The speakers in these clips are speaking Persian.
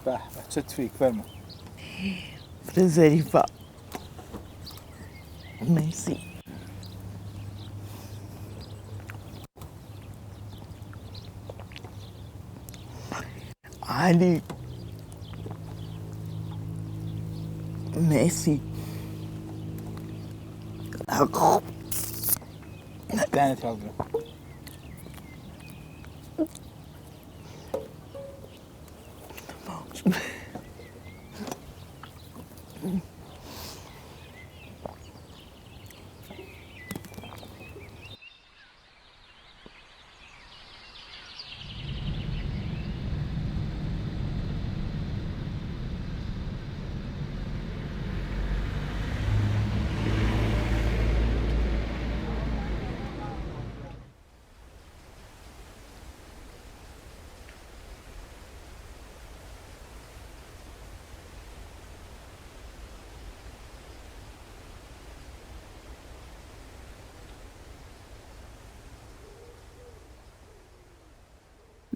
به به چه تویک فرما ظریفه مرسی. علی مرسی. دهنت یاد برم.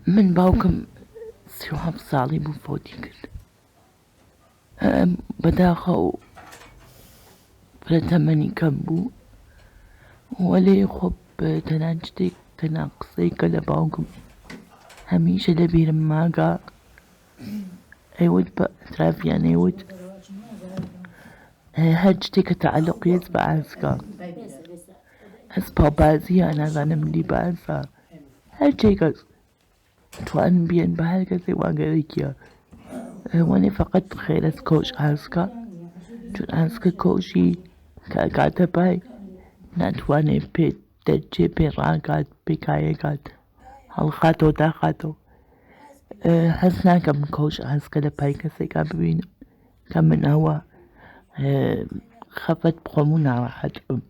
من باوکم 37 ساڵی بوو فۆتی کرد. بەداخەو فرەتەمەنی کەم بوو وەلێ خۆ تەنان شتێک تەنان قسەی کە لە باوکم هەمیشە لە بیرم ماگە ئەیوت بە ئەترافیان ئەیوت هەر شتێک کە تەعەلوقێت بە ئاسکە هەسپاوبازیە نازانم لیباسە هەر جێگەس توان بیان بە هەر کەسێ واگەرێکیە وەنێ فەقەت خێرەس کۆش ئاسکە چون ئاسکە کۆشی کە ئەکاتە پای ناتوانێت پێ دەرچێ پێ ڕاکات پێکایەکات هەڵخاتەوە داخاتەوە هەست ناکەم کۆش ئاسکە لە پای کەسێکا ببینم کە من ئەوە خەفەت بخۆم و ناڕەحەت بم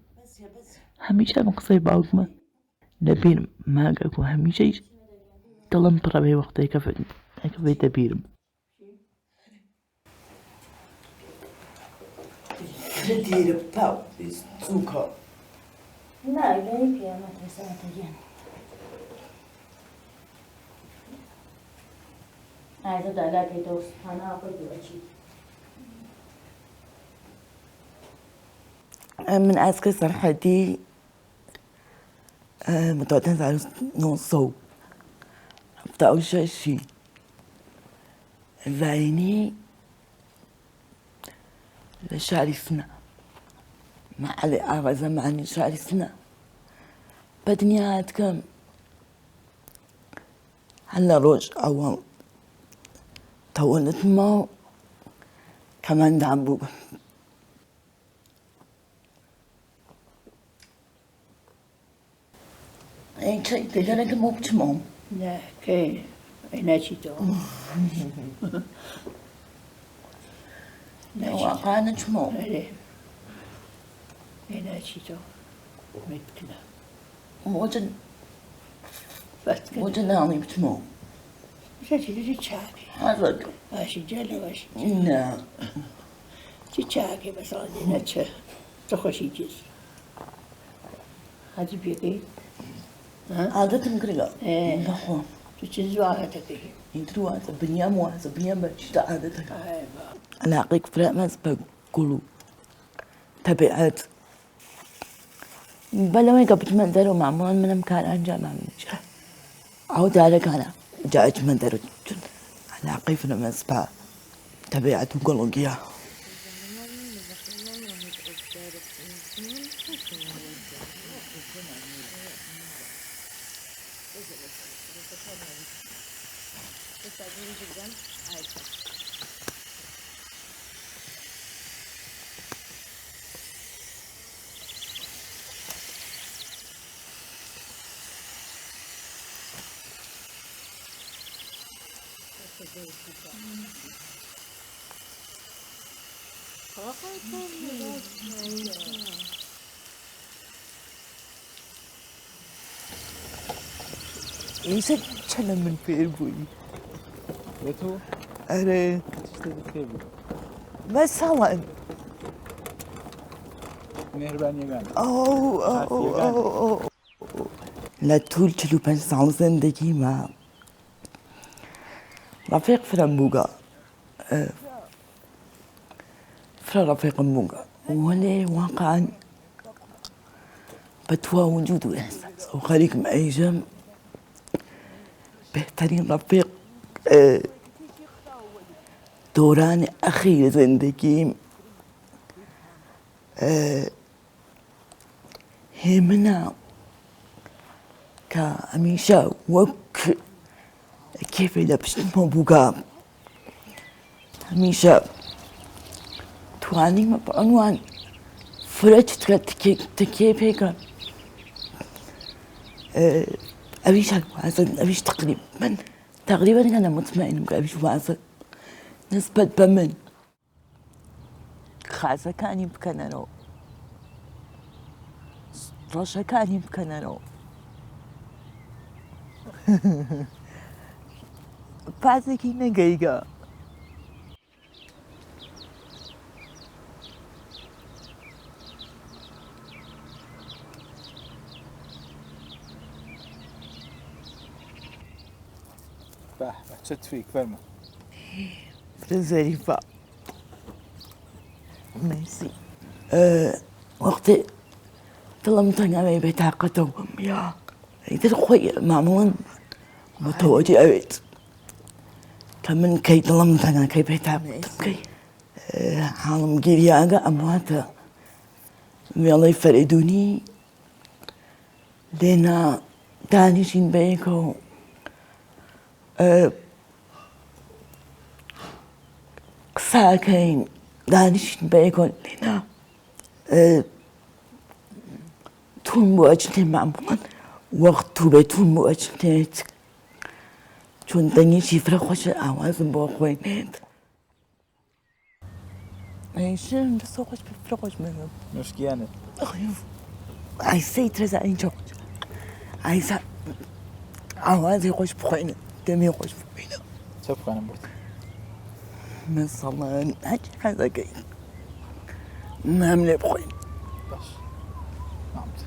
هەمیشە ئەم قسەی باوکمە لە بیرم ماگە و هەمیشەیش دڵم پڕە بێ وەختێک کە بێتە بیرم. دیرە پاو چووکە ناگەی پێمە ترساتەگەن ئایدە لا پێیتەوە سوبحانە ئاخۆی دووەچی من ئاسکە سەرحەدی متوەتە 1976 زاینی لە شاری سنە معلی ئاوا زەمانی شاری سنە بەدنیا هاتکەم هەر لە ڕۆژ ئەوەڵ تەوەلدمەوە کەمەندان بوو بم تێگەرەکەم بۆ بچمەوە کەی ناچیتەوە واقعا نەچمەوە ناچیتەوە بکەنە بۆچە ناڵی بچمەوە چی چاکی باشی جەلە باشی چی چاکی بەسەڵ نەچە تەخۆشی جێز حەزی پێکەی عادەتم کردە بەخۆ تو چ زواغەتەکەی ئیتر واتە بنیام وازە بنیام بە چیتە عادەتەکە علاقەی فرەمەز بە گوڵ و تەبیعەت بەلەوەی کە بچمە دەرەوە مامۆڵان منم کار ئەنجامام ئەو دارەکانە جا ئەچمە دەرەوە چون علاقەی فرەمەز بە تەبیعەت و گوڵگیە ئیسە چەنە من فێر بووی بۆ تۆ ئەرێ شتێکی فێر بوو بە ساڵان مێهربانیەکان لە توول 45 ساڵ زەندەگیمە ڕەفیق فرەم بووگە فرا رفيق مونغا ولي واقعا بتوا وجوده إحساس وخليك مأيجم بهترين رفيق دوران أخير زندگیم همنا كأميشا وك كيف لبست مبوغا هميشا تواني ما بعنوان فرجت كيف هيك أبيش الوازن أبيش تقريبا أنا مطمئن أبيش وازن نسبة بمن خازة كان يمكننو رشا كان يمكننو بازكي نجيجا به چه تویک فرما ظريفة ميرسي وقتي طلمت أنا بطاقته يا إذا خوي معمول متوجه أبيت كمن كي طلمت أنا كي بطاقته كي عالم جرياجا أمواتا يلا يفردوني لنا دانشين بيكو ساكن دانشين بيكون لنا تون مواجهة معمولا وقت بتون مواجهة چون دنيا شفرة خوش آواز باخوينات عايشين بس خوش بفرة خوش منهم نوشگیانه عايزة ترزع اینجا عايزة آوازي خوش بخوينه دمي خوش بخوينه چه بخوانم بود مثلا هج هذا كي نعمل بخوين باش نعمت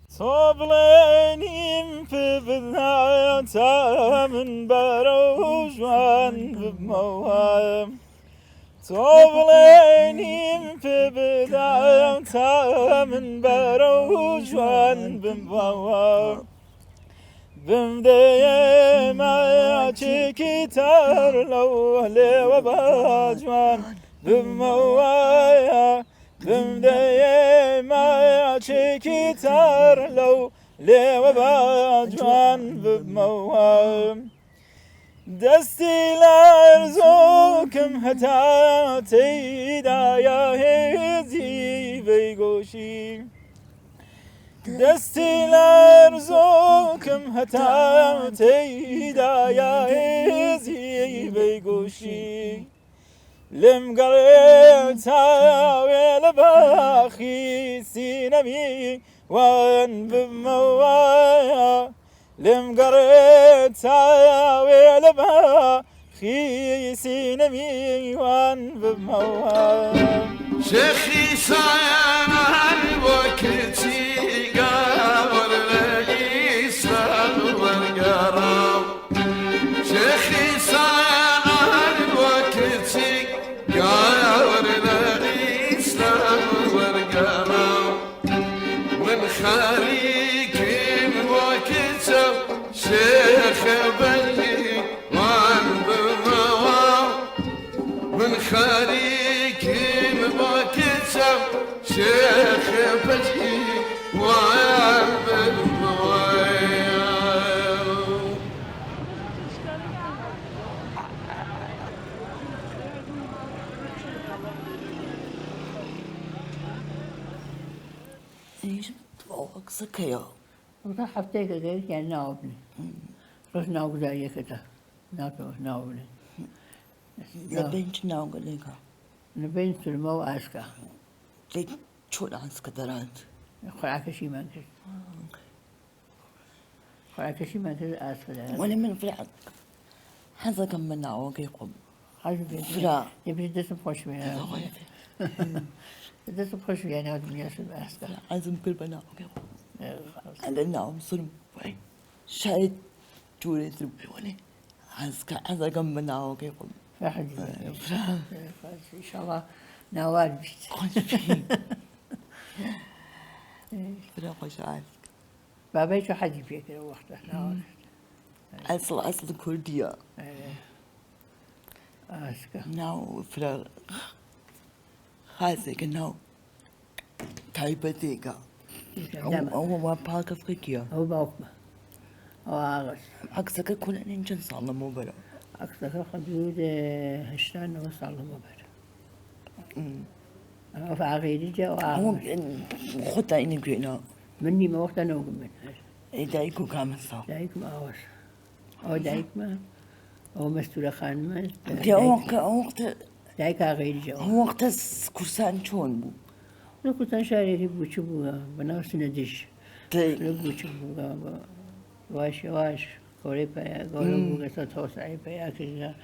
صبلينيم في بداية من بروجوان بموام صبلينيم في بداية من بروجوان بموام بمدي ما چكتر لو لو باجوان بموايا بمدي ما چكتر لو لو باجوان بموايا دستي لارزوكم هتا تيدا يا هزي بيگوشي دستي لارزوكم هتا تيدا يا هزي بيگوشي لم قريتا ويل باخي سينمي وان بموايا لم قريتا ويل باخي سينمي وان بموايا شيخي سايانا الوكتي قابل لقيس والقرام شيخي سايانا الوكتي قابل لقيس والقرام من خاليك الوكتي شيخ بلي وان بموام من خاليك الوكتي شيخ بلي وان بموام ايش توقسك يا وده حفتيك غير كان ناوبني روح ناوب زي كده ناوبني لبنت ناوغليكا نبين سلمو عسكا ليك شو العنسك درانت خلاك شي ما كده خلاك شي ما كده عسكا وانا من فرعت هذا كم من ناوغيكم عجب فرع يبي دسم خوش وياه دسم خوش وياه ناوب ياسب عسكا عزم كل بناوغيكم عندنا صرم وين شايد جوري تربي ولي هذا كم بناو كيفهم فحد إن شاء الله نوال بيت فلا خوش عارف بابا شو حد يبيك وقته نوال أصل كردية أسكا ناو فلا خاصة كناو تايبتيكا هو ما باك أفريقيا هو باوكما هو آغاز أكثر كل نينجن صار مو برا أكثر حدود هشتان وصل له مبر أنا فعقيدي جا هو وآغاز خطة إني قلنا مني ما وقت نوم من إيدايكو كامل صار دايك ما آغاز أو دايك ما أو مستورة خان ما دي وقت دايك عقيدي جا هو وقت كرسان شون بو أنا كنت أشاري بوشو بوغا بناس ندش بوشو بوغا واش كوري بيا كوري بوغا ستوسعي بيا كذا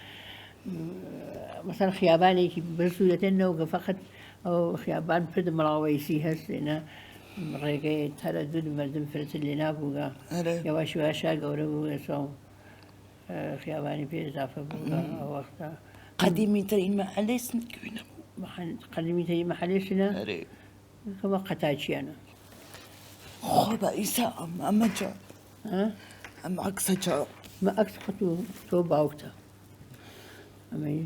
مثلا خياباني كي برسولة نوغا فقط أو خيابان فرد مراويسي هسنا ريقي تردد مردم فرت اللي نابوغا يواش واشا كوري بوغا سو خياباني في إضافة بوغا أو وقتا قديمي ترين ما عليس نكوينا قديمي تي محلسنا أري كما قتاجي أنا خوبا إسا أما جا ها أما أكسا جا ما أكثر تو باوكتا أما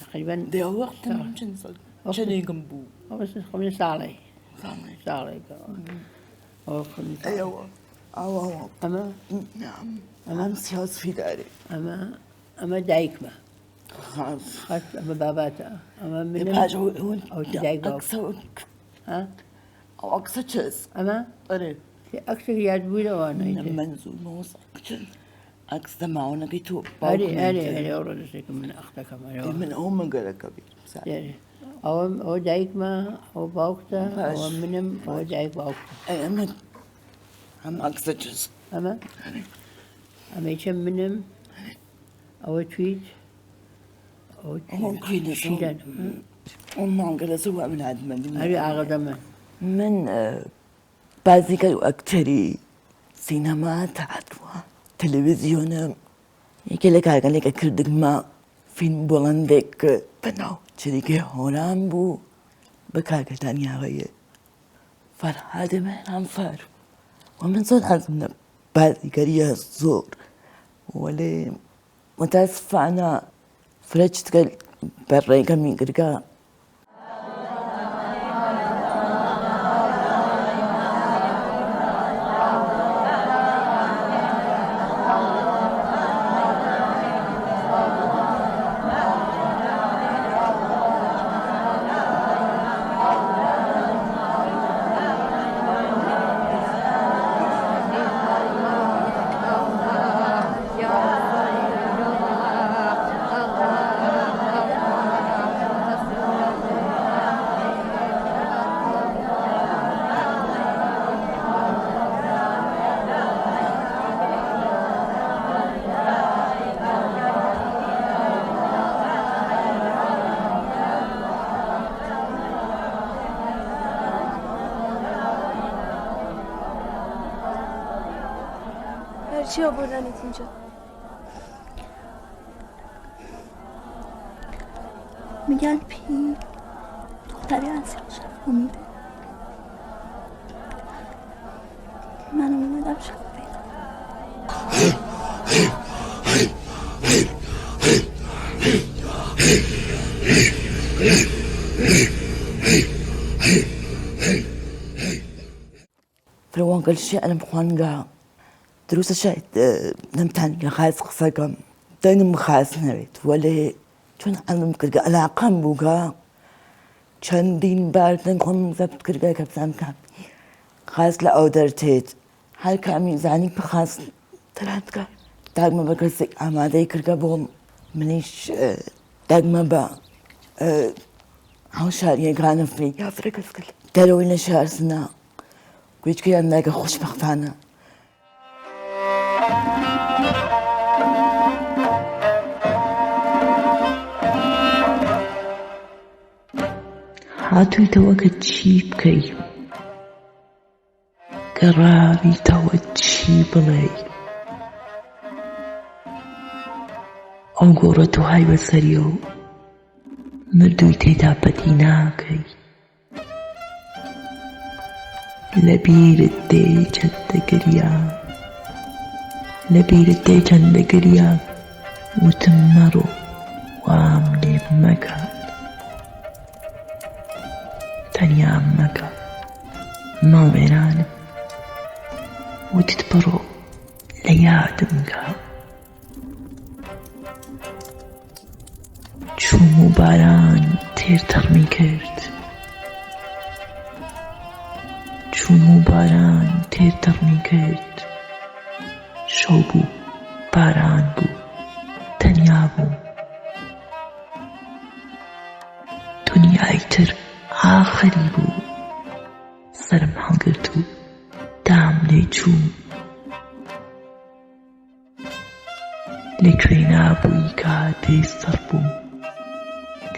تقريبا دي وقت نينجن صار شنو جنبو بس خمسة ساعة صامي ساعة أو خمسة أيوة أو أما نعم أمام سياس في داري أما دايكما خلاص خاص أما باباتا أما من يبقى هو أو تدايك باوك أكسا ها أو أكسا تشيز أما أري أكثر ياد بولا وانا منزول موس أكشن أكسا معونا كيتو أري أورد سيكم من أختك ما من أم قال كبير يعني أو دايكما أو باوكتا أو منم أو دايك باوكتا أي أم أكسا تشيز أما يشم منم أو تويت أو كوينة شيلان أم قال سوا من عاد هذه أغدى من بازيكا وأكتري سينما تعدوا تلفزيون يكلك عقلك كردك ما فين بولندك بناو شريك هونام بو بكاكا تانيا غير فرحات من أنفار ومن صوت عزمنا بازيكا ريا الزور ولي متاسف أنا فرجت بريكا مين كركا چی آوردنت اینجا؟ میگن پی دختری اصلا شب میده من اومدم شب فلوان قال شيء أنا بخوانقا دروس الشيء نمتعني خاص قصاقم دايما مخاص نريد ولا شون عندهم كرقا علاقة بوقا كان دين بارد نكون زبط كرقا كبسام كاب خاص لا أودرتيت هاي كامي زعني بخاص تلاتكا داق ما بكرسك عمادي كرقا بوم منيش داق ما با هاو شار يقانا في يافرق اسكال داروينا شار سنا قويش كي عندك خوش بختانا هاتوی توقع چی بکی قرابی تو چی بلی ئەو گۆڕەت و های بەسەریە و مردووی تێدا بەدی ناکەی لەبیرت دێ چەندە گریان لەبیرت دێ چەندە گریان وتم مەڕۆ وام لێ مەکە تەنیام مەکە ماڵوێرانم وتت بڕۆ لە یادم کە چووم و باران تێر تەڕمی کرد چووم و باران تێر تەڕمی کرد شەو بوو باران بوو تەنیا بووم دنیای تر ئاخری بوو سەرم هەڵگرت و دام لێ چوو لەکوێ نابووی کاتێ سەر بووم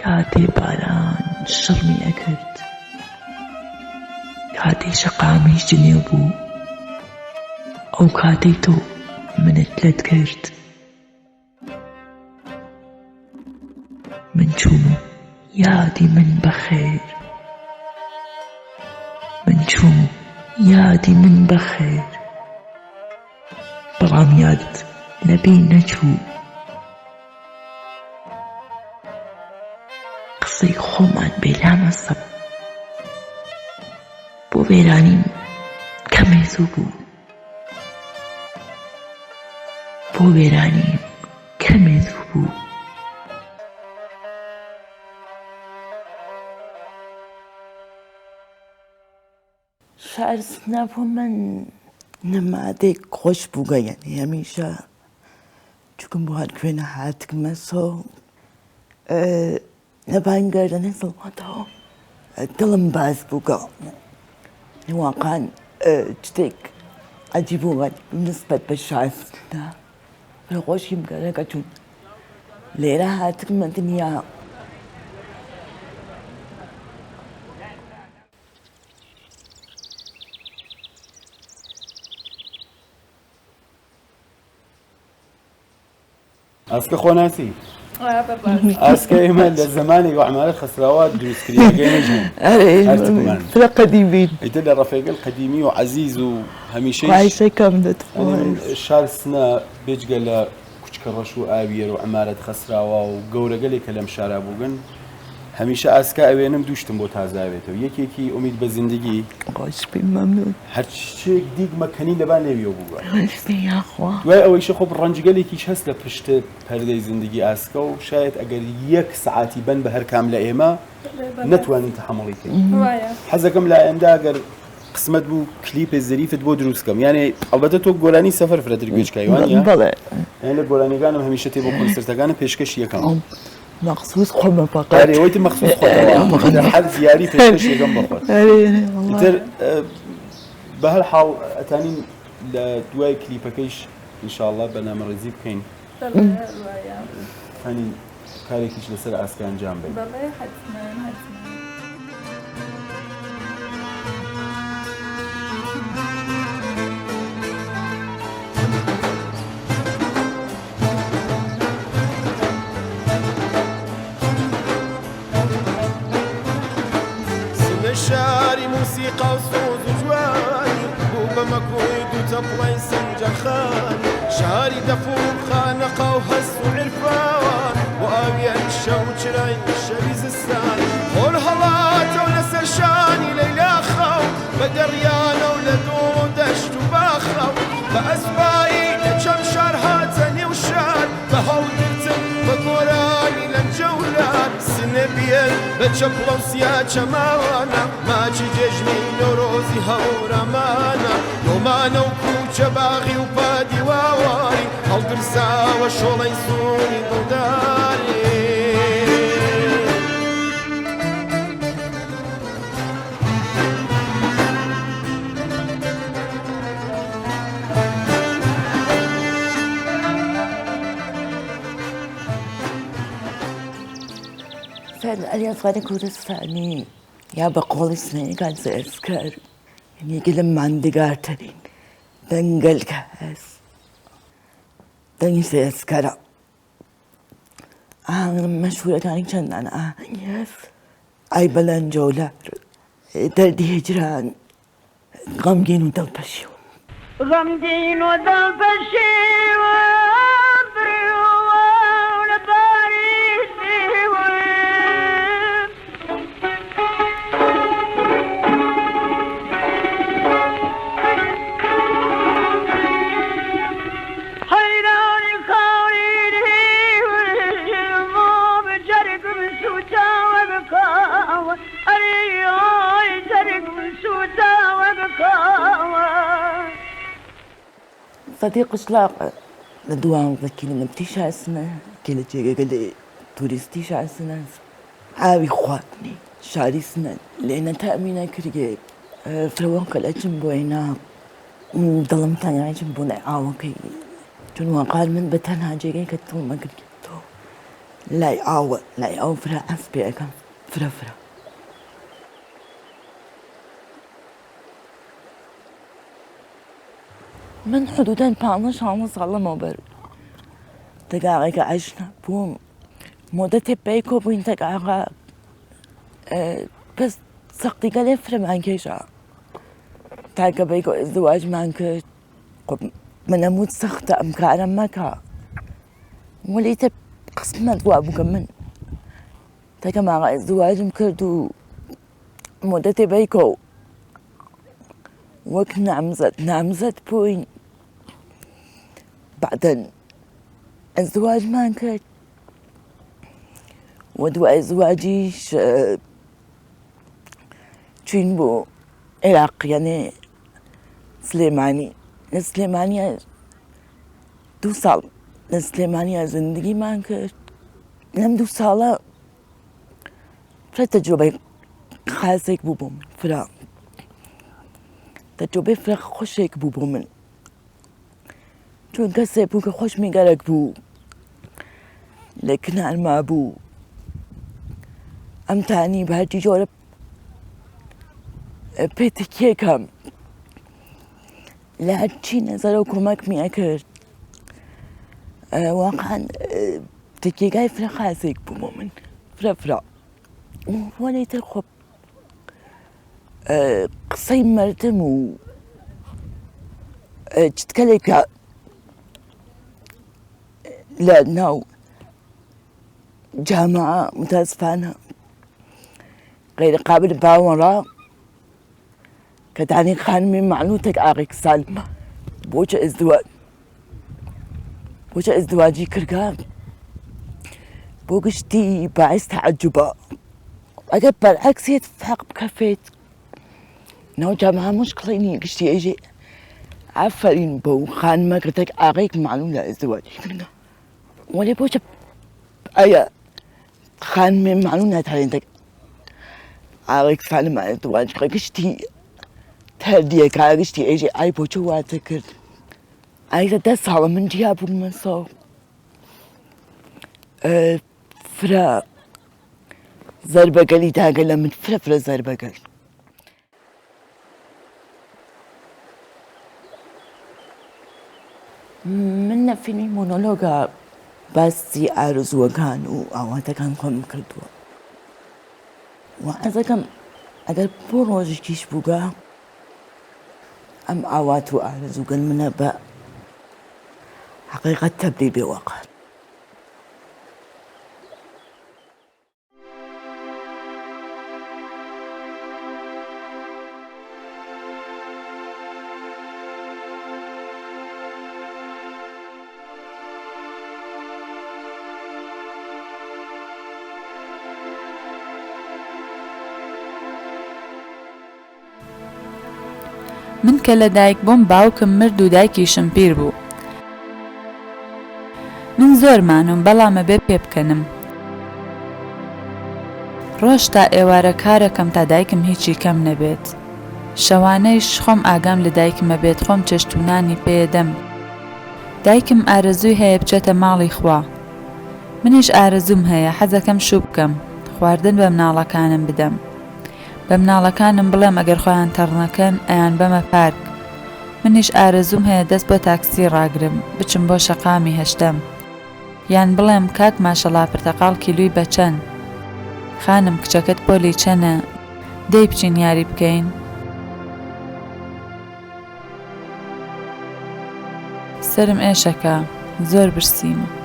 کاتێ باران شڕمی ئەکرد کاتێ شەقامیش جنێو بوو ئەو کاتەی تۆ منت لەت کرد من چووم و یادی من بەخێر من چووم و یادی من بەخێر بەڵام یادت لەبیر نەچوو قسەی خۆمان بێلامە سەب بۆ وێرانیم کەمێ زوو بوو بۆ وێرانیم کەمێ زوو بوو شعر سنەبوو من نەمادێک خۆش بووگە یعنی هەمیشە چووکم بۆ هەر کوێنە هاتکمەسۆ لە بانگەردنی زڵمەتەوە دڵم باز بووگە واقعاً شتێک عەجیب و غەریب نسبەت بە شعردا پڕ خۆشیم کەرەکە چوون لێرە هاتکمە دنیا ئاسکە خۆ ناسی ئاسکە ئێمە لە زمانی وعمارە خسراوە دروستکردنەکەی فرە قەدیمین ئیتر لە ڕەفێگەل قەدیمی و عەزیز و هەمیشەی عیشەکەم دەتوانێت شار سنە بێجگە لە کوچکە ڕەش و ئاویێر و عمارەت خسراوە و گەورەگەلێکە لەم شارە بووگن هەمیشە ئاسکە ئەوێنم دووشتم بۆ تازاوێتەوە یەکێکی ئومید بە زیندگی خۆش بیم مەمنون هەر شتێک دیگ مەکەنی لەبان لێویەوە بووە یاخوا دوای ئەوەیشە خۆ ڕەنجگەلێکیش هەست لە پشتە پەردەی زیندگی ئاسکە و شاید ئەگەر 1 سعاتی بن بە هەر کام لە ئێمە نەتوانین تەحەمڵی بکەین حەزەکەم لە ئەندا ئەگەر قسمت بوو کلیپێ زەریفت بۆ دروستکەم یانێ ئەڵبەتە تۆ گۆرانی سەفەر فرەتر گوێچکایوانە بەڵێ یان لە گۆرانیەکانم هەمیشە تێ بۆ کۆنسرتەکانە پێشکەش یەکەم مەخصوص خۆمە فقط ئەوەی مەخصوص خۆتەوە هەر زیاری پێشکەش یەکەم بخۆت ئیتر بە هەر حاڵ ئەتانین لە دوای کلیپەکەیش ئینشاءڵڵا بەنامەڕێزی بکەین هەنی کارێکیش لەسەر ئاسکە ئەنجام بدەین شاري موسيقى وصوت وجواني وبمكويد وتبلي سنجر خاني شاري دفور خانقة وهس وعرفان وأبيع الشوش راي الشبيز الساني قول هلات ونسر شاني ليلى خاو بدريانة ولدور ودشت وباخاو بأسباي لجم شار هاتني وشار بهودرتن بقراني لنجولان سنبيل بچپڵە و سیا چەماوانە ماچی جێژنی نۆرۆزی هەورەمانە دۆمانە و کوچە باغی و پادی واواری هەڵگرساوە شۆڵەی سوونی دڵداری فعلا الأفغان كردستاني يا بقول سنين كان سأسكر يعني كلام من دقارتين دنقل كاس دني سأسكر مەشهورەکانی چەندان ئاهەنگی هەست ئای بەلەنجۆلار دەردی هجران غەمگین و دڵپەشی و غەمگین و دڵپەشی صديق شلاقة لدوام ذكي نبتيش عسنا كلا جيجا قلي تورستيش عسنا عاوي خواتني شعري سنان لأن تأمينا كريجي فروان قلعة جنبوينا ظلم تاني عاي جنبونا عاوكي جنوان قال من بتنها جيجي كتو ما كريجيتو لا يعاو فرا عسبي أكام فرا من حدوداً 15 ساڵە مەوبەر تەقاقێکە عەشنا بووم مۆدەتێ پێیکۆ بووین تەقاقا بەس سەختیگە لێ فرەمان کێشا تاکە بەیکۆ ئەزدواجمان کرد من ئەموت سەختە ئەم کارە مەکە وەلی تە قسمەت وا بووکە من تاکە ماغا ئەزدواجم کرد و مۆدەتێ بەیکۆ وەک نامزەد بووین بعدين الزواج ما كان ودواء زواجيش چین بو عراق يعني سليمانية 2 سال لسليمانية زندگی من کرد لم 2 ساله فرا تجربة خاصك بو بومن فرا تجربة فرا خوشك بو بومن چون کسی بو که خوش میگرک بو لكن ما بو ام تاني بهرجي جورب بيتكي كم لهرجي نظرو كمك ميكر واقعا تكي جاي فرا خاسك بو مؤمن فرا وانا ترخب قصي مرتم و تتكلك لأنه جامعة متاسفانة غير قابل باورا كتعني خانمي معنوتك آغيك سالمة بوجه ازدواجي كرقا بوقشتي باعث تعجبا أجب بالعكس يتفاق بكفيت نو جامعة مشكليني قشتي اجي عفرين بو خانمة كتك آغيك معلومة ازدواجي كرقا ولي بوجه أيا خانمي معلومة تهلينتك آغيك سالمة ازدواج قشتي تهديك قشتي اجي اي بوجه واتكر اي دس على من جيابو من صو فرا زربة قلي تاقل من فرا زربة قل من فيني مونولوغا بس أرزو كانوا أوقات كان قم كردوا وإذا كان أقل بروج كيش بوجا أم أوقات أرزو كان من بقى حقيقة تبدي بواقع من کە لە دایک بووم باوکم مرد و دایکیشم پیر بوو. من زۆر مانوم بەڵامە بێ پێ بکەنم. ڕۆژ تا ئێوارە کارەکەم تا دایکم هیچی کەم نەبێت. شەوانەیش خۆم ئاگام لە دایکمە بێت خۆم چەشتونانی پێدەم. دایکم ئارەزووی هەیە بچێتە ماڵی خوا. منیش ئارەزوم هەیە حەزەکەم شوو بکەم. خواردن بە مناڵەکانم بدەم. بە مناڵەکانم بڵێم ئەگەر خۆیان تەڕنەکەن ئەیان بەمە پارک. منیش ئارەزوم هەیە دەست بۆ تاکسی ڕاگرم بچم بۆ شەقامی هەشتەم یان بڵێم کاک ماشەڵا پرتەقاڵ کیلووی بە چەند؟ خانم کچەکەت پۆلی چەنە؟ دەی بچین یاری بکەین. سرم ئێشەکە، زۆر برسیمە.